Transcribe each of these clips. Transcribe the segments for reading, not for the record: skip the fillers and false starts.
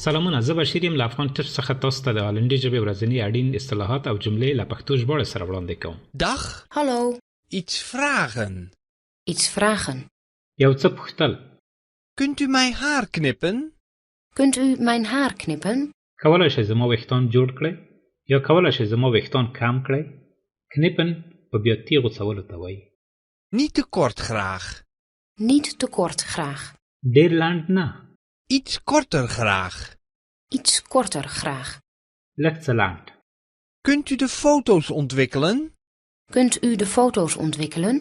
سلامونه، زه بشیر یم له افغان ټپ څخه تاسو ته د هالندي ژبې ورځني اړین اصطلاحات او جملې له پښتو ژباړې سره وړاندې کوم. Dag, Hallo, iets vragen. iets vragen. یو څه پوښتل. Kunt u mijn haar knippen? Kunt u mijn haar knippen? کولی شئ زما ویښتان جوړ کړئ یا کولی شئ زما ویښتان کم کړئ. کnippen په بیا تیغو څولو ته وایي. Niet te kort graag. Niet te kort graag. ډېر لنډ نه. Iets korter graag. Iets korter graag. لږ څه لنډ. Kunt u de foto's ontwikkelen? Kunt u de foto's ontwikkelen?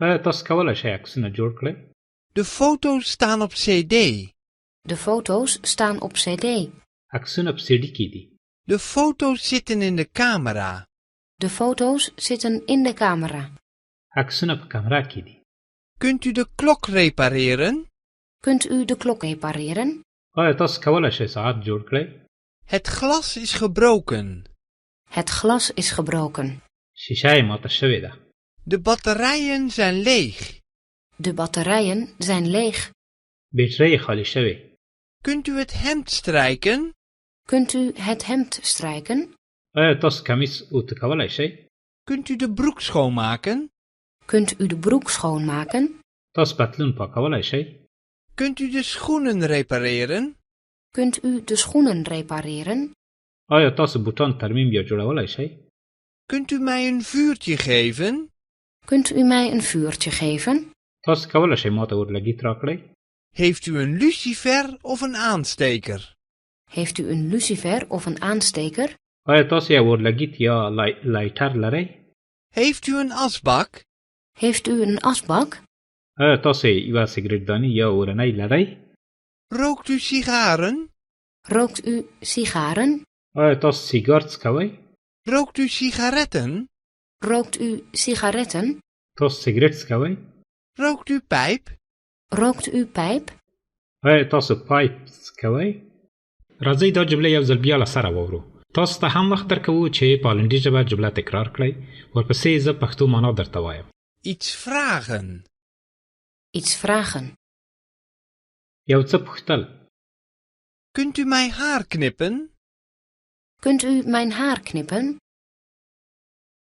آیا تاسو کولی شئ عکسونه جوړ کړئ؟ De foto's staan op CD. De foto's staan op CD. عکسونه په سیډي کې دي. De foto's zitten in de camera. De foto's zitten in de camera. عکسونه په کامره کې دي. Kunt u de klok repareren? Kunt u de klok repareren? آیا تاسو کولی شئ ساعت جوړ کړئ؟ Het glas is gebroken. Het glas is gebroken. شیشه یې ماته شوې ده. De batterijen zijn leeg. De batterijen zijn leeg. بیټرۍ یې خالي شوې. Kunt u het hemd strijken? Kunt u het hemd strijken? آیا تاسو کمیس اوتو کولی شئ؟ Kunt u de broek schoonmaken? Kunt u de broek schoonmaken? تاسو پتلون پاکولی شئ؟ Kunt u de schoenen repareren? Kunt u de schoenen repareren? آیا تاسو بوټان ترمیم یا جوړولی شئ؟ Kunt u mij een vuurtje geven? Kunt u mij een vuurtje geven? تاسو کولی شئ ماته اورلګیت راکړئ؟ Heeft u een lucifer of een aansteker? Heeft u een lucifer of een aansteker? آیا تاسو یو اورلګیت یا لایټر لرئ؟ Heeft u een asbak? Heeft u een asbak? آیا تاسو یوه سګرټداني یا اورنۍ لرئ؟ Rookt u sigaren? Rookt u sigaren? آیا تاسو سیګار څکوئ؟ Rookt u sigaretten? Rookt u sigaretten? تاسو سیګرټ څکوئ؟ Rookt u pijp? Rookt u pijp? آیا تاسو پایپ څکوئ؟ راځئ دا جمله یو ځل بیا له سره واورو. تاسو ته هم وخت درکوو چې په هالندي ژبه جمله تکرار کړئ. ورپسې زه پښتو معنا درته وایم. Iets vragen. Iets vragen. یو څه پوښتل. Kunt u mijn haar knippen? Kunt u mijn haar knippen?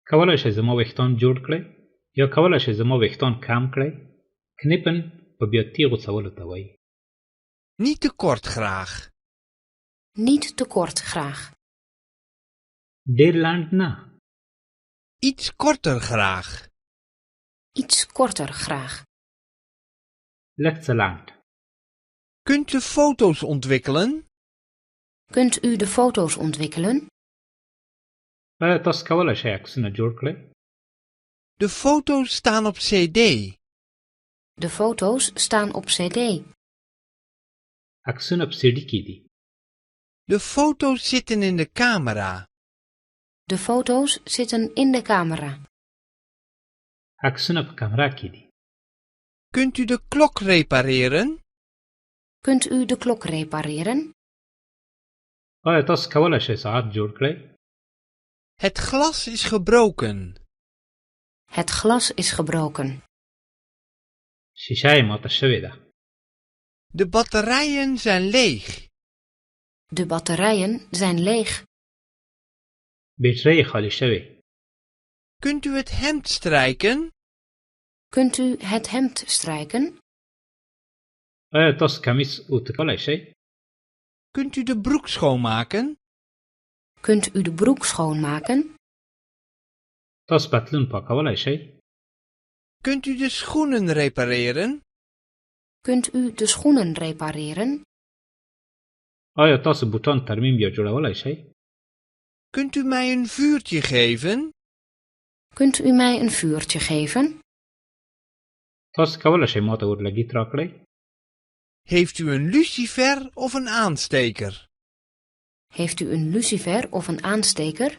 کولی شئ زما ویښتان جوړ کړئ یا کولی شئ زما ویښتان کم کړئ. کnippen په بیا تیغو څولو ته وایي. Niet te kort graag. Niet te kort graag. ډېر لنډ نه. Iets korter graag. Iets korter graag. لږ څه لنډ. Kunt u foto's ontwikkelen? Kunt u de foto's ontwikkelen? آیا تاسو کولی شئ عکسونه جوړ کړئ؟ De foto's staan op CD. De foto's staan op CD. عکسونه په سیډي کې دي. De foto's zitten in de camera. De foto's zitten in de camera. عکسونه په کامره کې دي. Kunt u de klok repareren? Kunt u de klok repareren? آیا تاسو کولی شئ ساعت جوړ کړئ؟ Het glas is gebroken. Het glas is gebroken. شیشه یې ماته شوې ده. De batterijen zijn leeg. De batterijen zijn leeg. بیټرۍ یې خالي شوې. Kunt u het hemd strijken? Kunt u het hemd strijken? آیا تاسو کمیس اوتو کولی شئ؟ Kunt u de broek schoonmaken? Kunt u de broek schoonmaken? تاسو پتلون پاکولی شئ؟ Kunt u de schoenen repareren? Kunt u de schoenen repareren? آیا تاسو بوټان ترمیم یا جوړولی شئ؟ Kunt u mij een vuurtje geven? Kunt u mij een vuurtje geven? تاسو کولی شئ ماته اورلګیت راکړئ؟ Heeft u een lucifer of een aansteker? Heeft u een lucifer of een aansteker?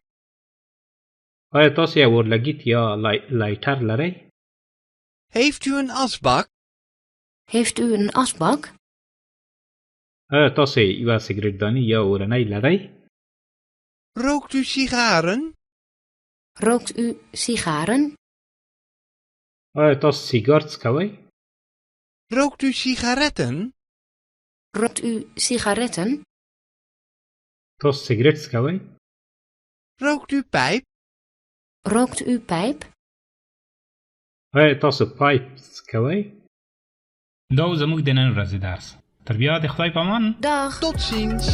آیا تاسو یو اورلګیت یا لایټر لرئ؟ Heeft u een asbak? Heeft u een asbak? آیا تاسو یوه سګرټداني یا اورنۍ لرئ؟ Rookt u sigaren? Rookt u sigaren? آیا تاسو سیګار څکوئ؟ Rookt u sigaretten? Rookt u sigaretten? تاسو سیګریټ څکوئ؟ Rookt u pijp? Rookt u pijp? آیا تاسو پایپ څکوئ؟ دا زموږ د نن ورځې درس. تر بیا د خدای په امان. Dag. Tot ziens.